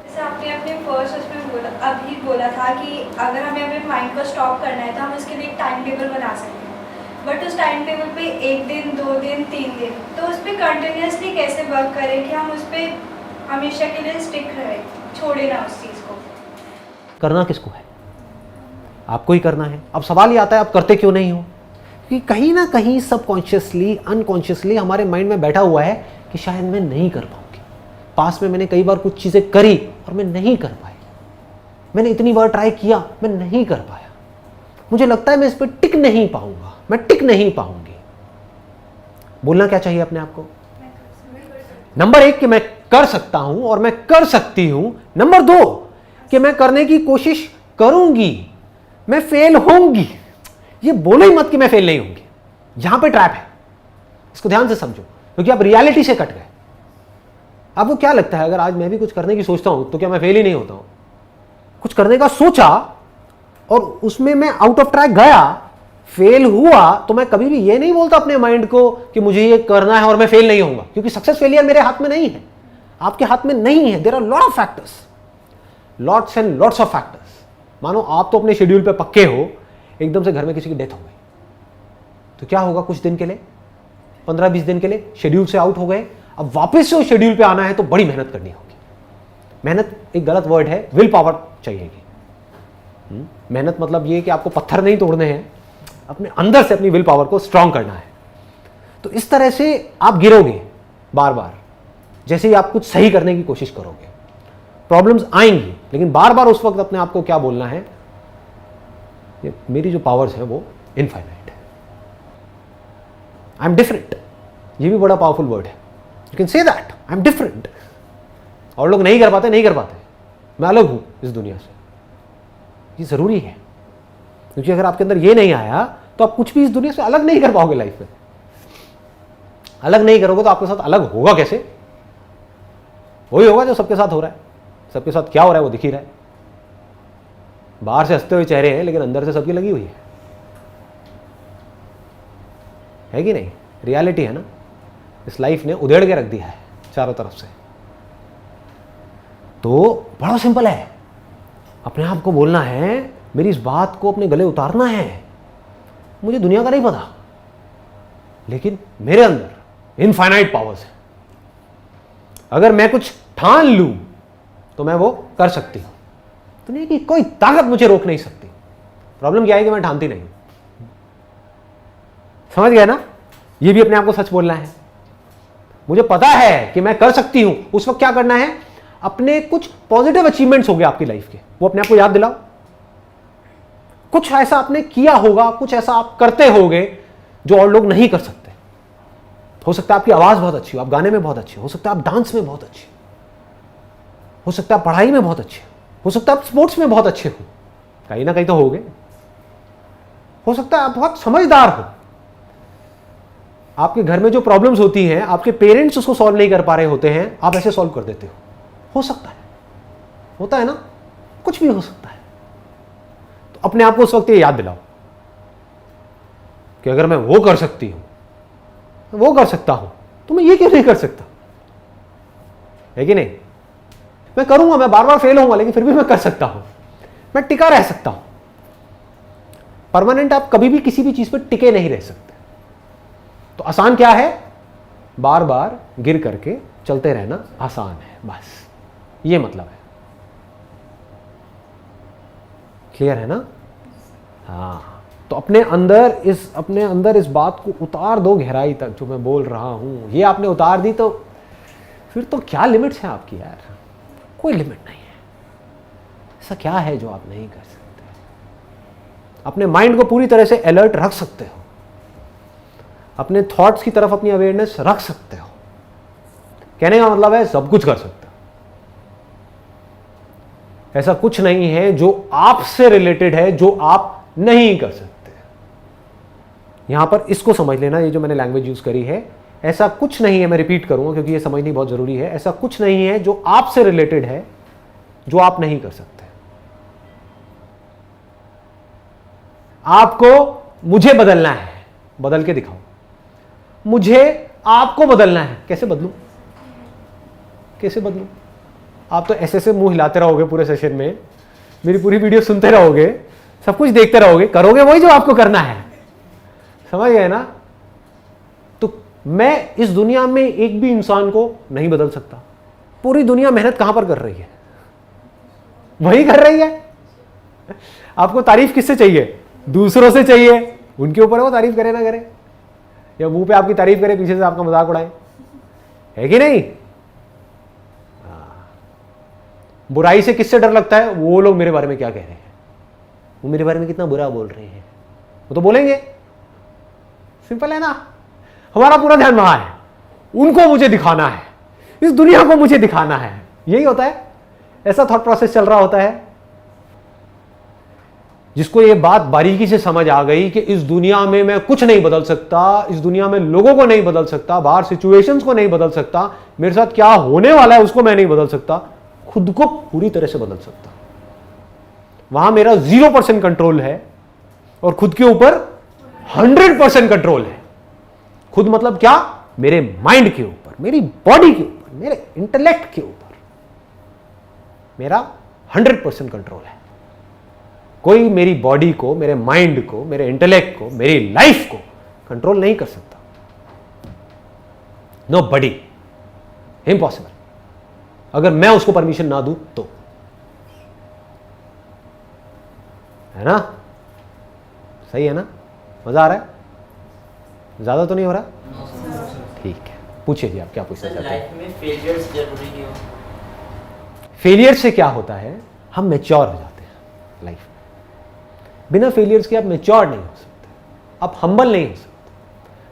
जैसे आपने अपने फर्स्ट उसमें अभी बोला था कि अगर हमें अपने माइंड को स्टॉप करना है तो हम उसके लिए एक टाइम टेबल बना सकते हैं, बट उस टाइम टेबल पे 1 दिन, 2 दिन, 3 दिन, तो उस पर कंटिन्यूसली कैसे वर्क करें कि हम उस पर हमेशा के लिए स्टिक रहे, छोड़े ना उस चीज़ को। करना किसको है? आपको ही करना है। अब सवाल ये आता है, आप करते क्यों नहीं हो? क्योंकि कहीं ना कहीं सबकॉन्शियसली, अनकॉन्शियसली हमारे माइंड में बैठा हुआ है कि शायद मैं नहीं कर पाऊंगी। पास में मैंने कई बार कुछ चीज़ें करी और मैं नहीं कर पाई, मैंने इतनी बार ट्राई किया, मैं नहीं कर पाया, मुझे लगता है मैं इस पर टिक नहीं पाऊंगा, मैं टिक नहीं पाऊंगी। बोलना क्या चाहिए अपने आप को? नंबर 1 कि मैं कर सकता हूं और मैं कर सकती हूं। नंबर 2 कि मैं करने की कोशिश करूंगी, मैं फेल होंगी। ये बोलो ही मत कि मैं फेल नहीं होंगी, यहां पे ट्रैप है, इसको ध्यान से समझो, क्योंकि आप रियलिटी से कट गए। आपको क्या लगता है अगर आज मैं भी कुछ करने की सोचता हूं तो क्या मैं फेल ही नहीं होता हूं? कुछ करने का सोचा और उसमें मैं आउट ऑफ ट्रैक गया, फेल हुआ, तो मैं कभी भी ये नहीं बोलता अपने माइंड को कि मुझे ये करना है और मैं फेल नहीं होऊंगा, क्योंकि सक्सेस फेलियर मेरे हाथ में नहीं है, आपके हाथ में नहीं है। There are lot of factors, lots and lots of factors. मानो आप तो अपने शेड्यूल पे पक्के हो, एकदम से घर में किसी की डेथ हो गई, तो क्या होगा? कुछ दिन के लिए, 15-20 दिन के लिए शेड्यूल से आउट हो गए, अब वापस से उस शेड्यूल पे आना है तो बड़ी मेहनत करनी होगी। मेहनत एक गलत वर्ड है, विल पावर चाहिएगी। मेहनत मतलब ये कि आपको पत्थर नहीं तोड़ने हैं, अपने अंदर से अपनी विल पावर को स्ट्रांग करना है। तो इस तरह से आप गिरोगे बार बार, जैसे ही आप कुछ सही करने की कोशिश करोगे, प्रॉब्लम्स आएंगी, लेकिन बार बार उस वक्त अपने आप को क्या बोलना है? ये मेरी जो पावर्स है वो इनफाइनाइट है, आई एम डिफरेंट। ये भी बड़ा पावरफुल वर्ड है। You can say that I am different. और लोग नहीं कर पाते, नहीं कर पाते, मैं अलग हूं इस दुनिया से। ये जरूरी है, क्योंकि अगर आपके अंदर ये नहीं आया तो आप कुछ भी इस दुनिया से अलग नहीं कर पाओगे। लाइफ में अलग नहीं करोगे तो आपके साथ अलग होगा कैसे? वही होगा जो सबके साथ हो रहा है। सबके साथ क्या हो रहा है वो दिख ही रहा है। बाहर से हंसते हुए चेहरे हैं, लेकिन अंदर से सबकी लगी हुई है कि नहीं? रियलिटी है ना। इस लाइफ ने उधेड़ के रख दिया है चारों तरफ से। तो बड़ा सिंपल है, अपने आप को बोलना है, मेरी इस बात को अपने गले उतारना है। मुझे दुनिया का नहीं पता, लेकिन मेरे अंदर इनफाइनाइट पावर्स है। अगर मैं कुछ ठान लूं तो मैं वो कर सकती हूं। दुनिया की कोई ताकत मुझे रोक नहीं सकती। प्रॉब्लम क्या है कि मैं ठानती नहीं। समझ गए ना? ये भी अपने आप को सच बोलना है। मुझे पता है कि मैं कर सकती हूं। उस वक्त क्या करना है? अपने कुछ पॉजिटिव अचीवमेंट्स हो गए आपकी लाइफ के, वो अपने आप को याद दिलाओ। कुछ ऐसा आपने किया होगा, कुछ ऐसा आप करते होगे जो और लोग नहीं कर सकते। हो सकता है आपकी आवाज बहुत अच्छी हो, आप गाने में बहुत अच्छे हो सकता है आप डांस में बहुत अच्छे हो सकता है आप पढ़ाई में बहुत अच्छे हो सकता है आप स्पोर्ट्स में बहुत अच्छे हो, कहीं ना कहीं तो होगे। हो सकता है आप बहुत समझदार हो। आपके घर में जो प्रॉब्लम्स होती हैं, आपके पेरेंट्स उसको सॉल्व नहीं कर पा रहे होते हैं, आप ऐसे सॉल्व कर देते हो सकता है, होता है ना, कुछ भी हो सकता है। तो अपने आप को उस वक्त ये याद दिलाओ कि अगर मैं वो कर सकती हूं, वो कर सकता हूं, तो मैं ये क्यों नहीं कर सकता? है कि नहीं? मैं करूंगा, मैं बार बार फेल होऊंगा, लेकिन फिर भी मैं कर सकता हूं, मैं टिका रह सकता हूं। परमानेंट आप कभी भी किसी भी चीज पर टिके नहीं रह सकते। तो आसान क्या है? बार बार गिर करके चलते रहना आसान है, बस ये मतलब है। क्लियर है ना? हाँ, तो अपने अंदर इस बात को उतार दो गहराई तक, जो मैं बोल रहा हूं। ये आपने उतार दी तो फिर तो क्या लिमिट्स हैं आपकी यार? कोई लिमिट नहीं है। ऐसा क्या है जो आप नहीं कर सकते? अपने माइंड को पूरी तरह से अलर्ट रख सकते हो, अपने थॉट्स की तरफ अपनी अवेयरनेस रख सकते हो। कहने का मतलब है सब कुछ कर सकते हो। ऐसा कुछ नहीं है जो आपसे रिलेटेड है जो आप नहीं कर सकते। यहां पर इसको समझ लेना, ये जो मैंने लैंग्वेज यूज करी है, ऐसा कुछ नहीं है। मैं रिपीट करूंगा क्योंकि ये समझनी बहुत जरूरी है। ऐसा कुछ नहीं है जो आपसे रिलेटेड है जो आप नहीं कर सकते। आपको मुझे बदलना है, बदल के दिखाओ। मुझे आपको बदलना है, कैसे बदलूं? कैसे बदलूं? आप तो ऐसे मुंह हिलाते रहोगे पूरे सेशन में, मेरी पूरी वीडियो सुनते रहोगे, सब कुछ देखते रहोगे, करोगे वही जो आपको करना है। समझ गए ना? तो मैं इस दुनिया में एक भी इंसान को नहीं बदल सकता। पूरी दुनिया मेहनत कहां पर कर रही है? वही कर रही है। आपको तारीफ किससे चाहिए? दूसरों से चाहिए। उनके ऊपर वो तारीफ करे ना करे, या मुंह पे आपकी तारीफ करे, पीछे से आपका मजाक उड़ाए, है कि नहीं? बुराई से किससे डर लगता है? वो लोग मेरे बारे में क्या कह रहे हैं, वो मेरे बारे में कितना बुरा बोल रहे हैं, वो तो बोलेंगे। सिंपल है ना? हमारा पूरा ध्यान वहां है, उनको मुझे दिखाना है, इस दुनिया को मुझे दिखाना है। यही होता है, ऐसा थॉट प्रोसेस चल रहा होता है। जिसको ये बात बारीकी से समझ आ गई कि इस दुनिया में मैं कुछ नहीं बदल सकता, इस दुनिया में लोगों को नहीं बदल सकता, बाहर सिचुएशंस को नहीं बदल सकता, मेरे साथ क्या होने वाला है उसको मैं नहीं बदल सकता, खुद को पूरी तरह से बदल सकता। वहां मेरा 0% कंट्रोल है और खुद के ऊपर 100% कंट्रोल है। खुद मतलब क्या? मेरे माइंड के ऊपर, मेरी बॉडी के ऊपर, मेरे इंटेलेक्ट के ऊपर मेरा 100% कंट्रोल है। कोई मेरी बॉडी को, मेरे माइंड को, मेरे इंटेलेक्ट को, मेरी लाइफ को कंट्रोल नहीं कर सकता। नो बडी, इम्पॉसिबल। अगर मैं उसको परमिशन ना दूं तो, है ना? सही है ना? मजा आ रहा है? ज्यादा तो नहीं हो रहा? ठीक है, पूछिए जी, आप क्या पूछना चाहते हैं? लाइफ में फेलियर्स जरूरी क्यों? फेलियर से क्या होता है? हम मैच्योर हो जाते हैं लाइफ में। बिना फेलियर्स के आप मैच्योर नहीं हो सकते, आप हम्बल नहीं हो सकते,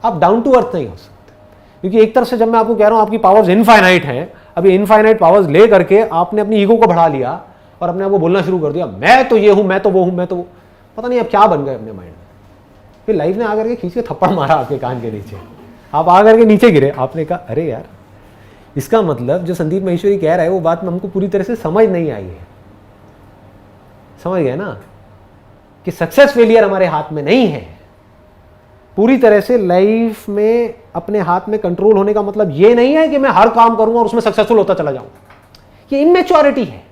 आप डाउन टू अर्थ नहीं हो सकते। क्योंकि एक तरफ से जब मैं आपको कह रहा हूं आपकी पावर्स इनफाइनाइट हैं, अभी इनफाइनाइट पावर्स ले करके आपने अपनी ईगो को बढ़ा लिया और अपने आप को बोलना शुरू कर दिया, मैं तो ये हूं, मैं तो वो हूं, मैं तो वो, पता नहीं अब क्या बन गए अपने माइंड में। फिर लाइफ ने आकर के खींच के थप्पड़ मारा आपके कान के नीचे, आप आकर के नीचे गिरे। आपने कहा अरे यार, इसका मतलब जो संदीप महेश्वरी कह रहा है वो बात हमको पूरी तरह से समझ नहीं आई है। समझ गए ना कि सक्सेस फेलियर हमारे हाथ में नहीं है। पूरी तरह से लाइफ में अपने हाथ में कंट्रोल होने का मतलब ये नहीं है कि मैं हर काम करूंगा और उसमें सक्सेसफुल होता चला जाऊंगा। ये इमेच्योरिटी है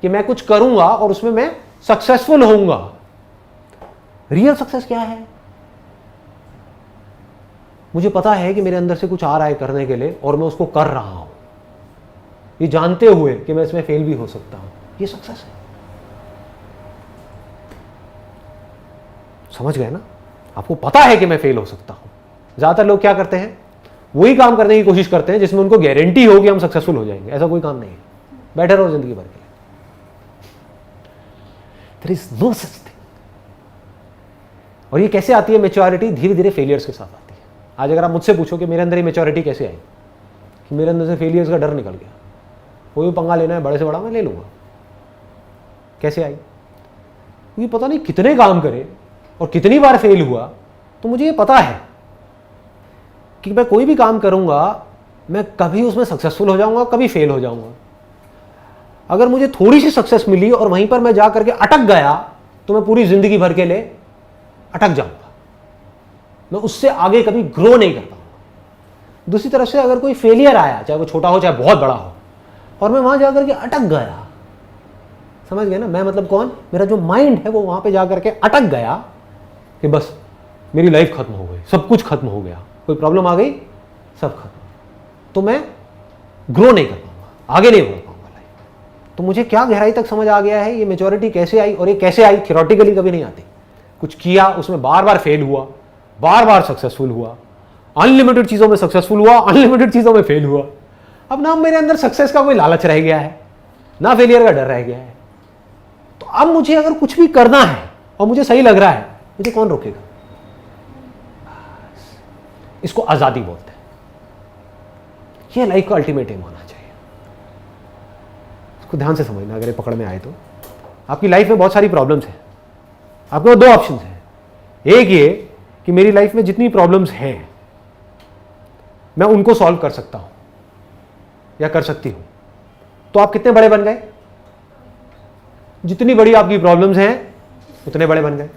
कि मैं कुछ करूंगा और उसमें मैं सक्सेसफुल होऊंगा। रियल सक्सेस क्या है? मुझे पता है कि मेरे अंदर से कुछ आ रहा है करने के लिए और मैं उसको कर रहा हूं, ये जानते हुए कि मैं इसमें फेल भी हो सकता हूं। ये सक्सेस है। समझ गए ना? आपको पता है कि मैं फेल हो सकता हूं। ज्यादातर लोग क्या करते हैं, वही काम करने की कोशिश करते हैं जिसमें उनको गारंटी हो कि हम सक्सेसफुल हो जाएंगे। ऐसा कोई काम नहीं है। बैठे रहो जिंदगी भर के लिए। There is no such thing. और ये कैसे आती है मैच्योरिटी? धीरे धीरे फेलियर्स के साथ आती है। आज अगर आप मुझसे पूछो कि मेरे अंदर ये मैच्योरिटी कैसे आई, कि मेरे अंदर से फेलियर्स का डर निकल गया, कोई भी पंगा लेना है बड़े से बड़ा मैं ले लूंगा, कैसे आई? क्योंकि पता नहीं कितने काम करे और कितनी बार फेल हुआ, तो मुझे ये पता है कि मैं कोई भी काम करूंगा मैं कभी उसमें सक्सेसफुल हो जाऊंगा, कभी फेल हो जाऊंगा। अगर मुझे थोड़ी सी सक्सेस मिली और वहीं पर मैं जा करके अटक गया तो मैं पूरी जिंदगी भर के लिए अटक जाऊंगा, मैं उससे आगे कभी ग्रो नहीं कर पाऊंगा। दूसरी तरफ से अगर कोई फेलियर आया, चाहे वो छोटा हो चाहे बहुत बड़ा हो, और मैं वहां जाकर के अटक गया, समझ गए ना? मैं मतलब कौन? मेरा जो माइंड है वो वहां पे जाकर के अटक गया कि बस मेरी लाइफ खत्म हो गई, सब कुछ खत्म हो गया, कोई प्रॉब्लम आ गई, सब खत्म, तो मैं ग्रो नहीं कर पाऊंगा, आगे नहीं बढ़ पाऊंगा लाइफ। तो मुझे क्या गहराई तक समझ आ गया है ये मैच्योरिटी कैसे आई, और ये कैसे आई? थियोरेटिकली कभी नहीं आती। कुछ किया, उसमें बार बार फेल हुआ, बार बार सक्सेसफुल हुआ, अनलिमिटेड चीजों में सक्सेसफुल हुआ, अनलिमिटेड चीजों में फेल हुआ। अब ना मेरे अंदर सक्सेस का कोई लालच रह गया है, ना फेलियर का डर रह गया है। तो अब मुझे अगर कुछ भी करना है और मुझे सही लग रहा है, मुझे कौन रोकेगा? इसको आजादी बोलते हैं। यह लाइफ का अल्टीमेट एम होना चाहिए। इसको ध्यान से समझना अगर ये पकड़ में आए तो। आपकी लाइफ में बहुत सारी प्रॉब्लम्स हैं, आपके पास दो ऑप्शन हैं। एक ये कि मेरी लाइफ में जितनी प्रॉब्लम्स हैं मैं उनको सॉल्व कर सकता हूं या कर सकती हूं। तो आप कितने बड़े बन गए? जितनी बड़ी आपकी प्रॉब्लम्स हैं उतने बड़े बन गए।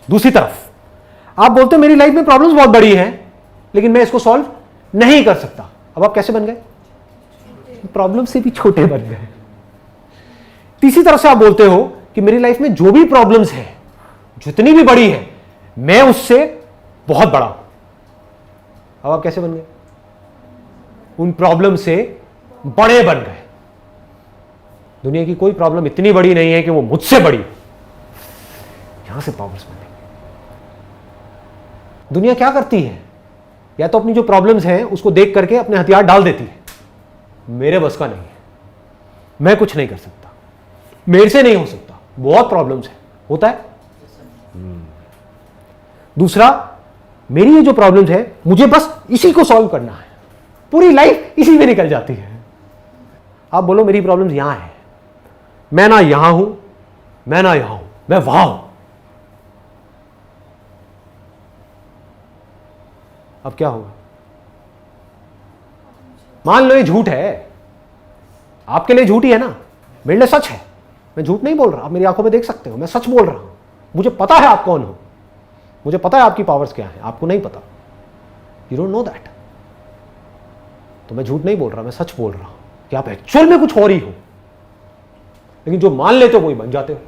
दूसरी तरफ आप बोलते हैं मेरी लाइफ में प्रॉब्लम्स बहुत बड़ी हैं लेकिन मैं इसको सॉल्व नहीं कर सकता। अब आप कैसे बन गए? प्रॉब्लम से भी छोटे बन गए। तीसरी तरफ से आप बोलते हो कि मेरी लाइफ में जो भी प्रॉब्लम्स है, जितनी भी बड़ी है, मैं उससे बहुत बड़ा हूं। अब आप कैसे बन गए? उन प्रॉब्लम से बड़े बन गए। दुनिया की कोई प्रॉब्लम इतनी बड़ी नहीं है कि वो मुझसे बड़ी। यहां से पावर्स बनेंगे। दुनिया क्या करती है? या तो अपनी जो प्रॉब्लम्स हैं उसको देख करके अपने हथियार डाल देती है, मेरे बस का नहीं है, मैं कुछ नहीं कर सकता, मेरे से नहीं हो सकता, बहुत प्रॉब्लम्स है, होता है। दूसरा, मेरी ये जो प्रॉब्लम्स है मुझे बस इसी को सॉल्व करना है, पूरी लाइफ इसी में निकल जाती है। आप बोलो मेरी प्रॉब्लम्स यहां है, मैं ना यहां हूं, मैं ना यहां हूं, मैं वहां हूं। अब क्या होगा? मान लो ये झूठ है, आपके लिए झूठ ही है ना, मेरे लिए सच है। मैं झूठ नहीं बोल रहा, आप मेरी आंखों में देख सकते हो, मैं सच बोल रहा हूं। मुझे पता है आप कौन हो, मुझे पता है आपकी पावर्स क्या है, आपको नहीं पता, यू डोंट नो दैट। तो मैं झूठ नहीं बोल रहा, मैं सच बोल रहा हूं कि आप एक्चुअल में कुछ और ही हो। लेकिन जो मान लेते हो वही बन जाते हो।